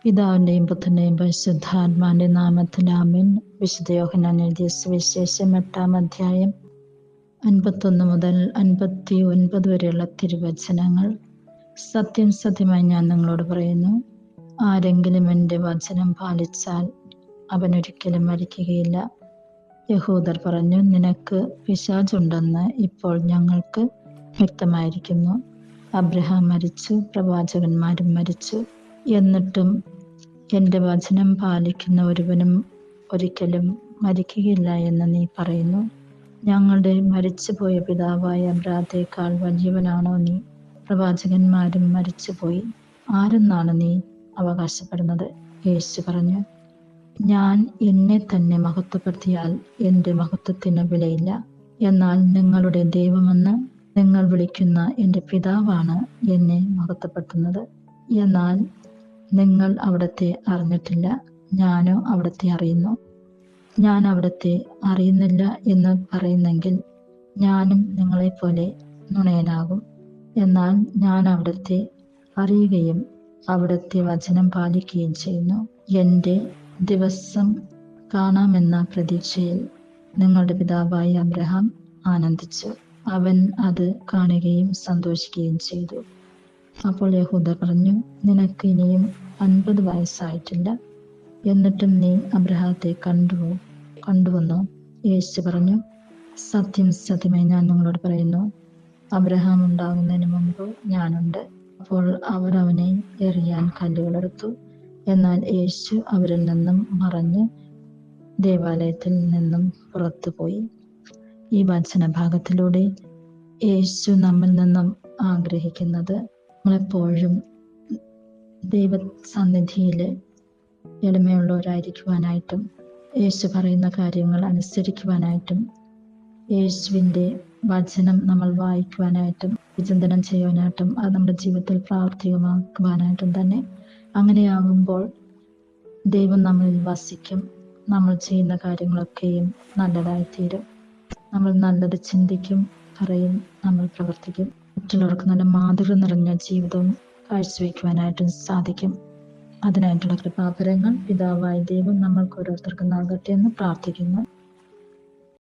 പിതാവിന്റെയും പുത്രന്റെയും പരിശുദ്ധാത്മാവിന്റെ നാമത്തിൽ ആമേൻ. വിശുദ്ധ യോഹന്നാൻ എഴുതിയ സുവിശേഷം 8-ാം അധ്യായം 51 മുതൽ 59 വരെയുള്ള തിരുവചനങ്ങൾ. സത്യം സത്യമായി ഞാൻ നിങ്ങളോട് പറയുന്നു, ആരെങ്കിലും എൻ്റെ വചനം പാലിച്ചാൽ അവനൊരിക്കലും മരിക്കുകയില്ല. യഹൂദർ പറഞ്ഞു, നിനക്ക് പിശാചുണ്ടെന്ന് ഇപ്പോൾ ഞങ്ങൾക്ക് വ്യക്തമായിരിക്കുന്നു. അബ്രഹാം മരിച്ചു, പ്രവാചകന്മാരും മരിച്ചു, എന്നിട്ടും എൻ്റെ വചനം പാലിക്കുന്ന ഒരുവനും ഒരിക്കലും മരിക്കുകയില്ല എന്ന് നീ പറയുന്നു. ഞങ്ങളുടെ മരിച്ചുപോയ പിതാവായ അബ്രഹാത്തേക്കാൾ വലിയവനാണോ നീ? പ്രവാചകന്മാരും മരിച്ചുപോയി, ആരെന്നാണ് നീ അവകാശപ്പെടുന്നത്? യേശു പറഞ്ഞു, ഞാൻ എന്നെ തന്നെ മഹത്വപ്പെടുത്തിയാൽ എൻ്റെ മഹത്വത്തിന് വിലയില്ല. എന്നാൽ നിങ്ങളുടെ ദൈവമെന്ന് നിങ്ങൾ വിളിക്കുന്ന എൻ്റെ പിതാവാണ് എന്നെ മഹത്വപ്പെടുത്തുന്നത്. എന്നാൽ നിങ്ങൾ അവിടത്തെ അറിഞ്ഞിട്ടില്ല, ഞാനോ അവിടത്തെ അറിയുന്നു. ഞാൻ അവിടത്തെ അറിയുന്നില്ല എന്ന് പറയുന്നെങ്കിൽ ഞാനും നിങ്ങളെപ്പോലെ നുണയനാകും. എന്നാൽ ഞാൻ അവിടത്തെ അറിയുകയും അവിടത്തെ വചനം പാലിക്കുകയും ചെയ്യുന്നു. എൻ്റെ ദിവസം കാണാമെന്ന പ്രതീക്ഷയിൽ നിങ്ങളുടെ പിതാവായ അബ്രഹാം ആനന്ദിച്ചു. അവൻ അത് കാണുകയും സന്തോഷിക്കുകയും ചെയ്തു. അപ്പോൾ യഹൂദർ പറഞ്ഞു, നിനക്ക് ഇനിയും 50 വയസ്സായിട്ടില്ല, എന്നിട്ടും നീ അബ്രഹാത്തെ കണ്ടുവന്നോ? യേശു പറഞ്ഞു, സത്യം സത്യമായി ഞാൻ നിങ്ങളോട് പറയുന്നു, അബ്രഹാം ഉണ്ടാകുന്നതിന് മുമ്പ് ഞാനുണ്ട്. അപ്പോൾ അവർ അവനെ എറിയാൻ കല്ലുകളെടുത്തു. എന്നാൽ യേശു അവരിൽ നിന്നും മറഞ്ഞ് ദേവാലയത്തിൽ നിന്നും പുറത്തുപോയി. ഈ വചനഭാഗത്തിലൂടെ യേശു നമ്മിൽ നിന്നും ആഗ്രഹിക്കുന്നത് നമ്മളെപ്പോഴും ദൈവസന്നിധിയിൽ എളിമയുള്ളവരായിരിക്കുവാനായിട്ടും യേശു പറയുന്ന കാര്യങ്ങൾ അനുസരിക്കുവാനായിട്ടും യേശുവിൻ്റെ വചനം നമ്മൾ വായിക്കുവാനായിട്ടും വിചിന്തനം ചെയ്യുവാനായിട്ടും അത് നമ്മുടെ ജീവിതത്തിൽ പ്രാവർത്തികമാക്കുവാനായിട്ടും തന്നെ. അങ്ങനെയാകുമ്പോൾ ദൈവം നമ്മളിൽ വസിക്കും. നമ്മൾ ചെയ്യുന്ന കാര്യങ്ങളൊക്കെയും നല്ലതായിത്തീരും. നമ്മൾ നല്ലത് ചിന്തിക്കും, പറയും, നമ്മൾ പ്രവർത്തിക്കും. മറ്റുള്ളവർക്ക് നല്ല മാതൃക നിറഞ്ഞ ജീവിതവും കാഴ്ചവെക്കുവാനായിട്ടും സാധിക്കും. അതിനായിട്ടുള്ള കൃപാവരങ്ങൾ പിതാവായ ദൈവം നമ്മൾക്ക് ഓരോരുത്തർക്കും നൽകട്ടെ എന്ന് പ്രാർത്ഥിക്കുന്നു.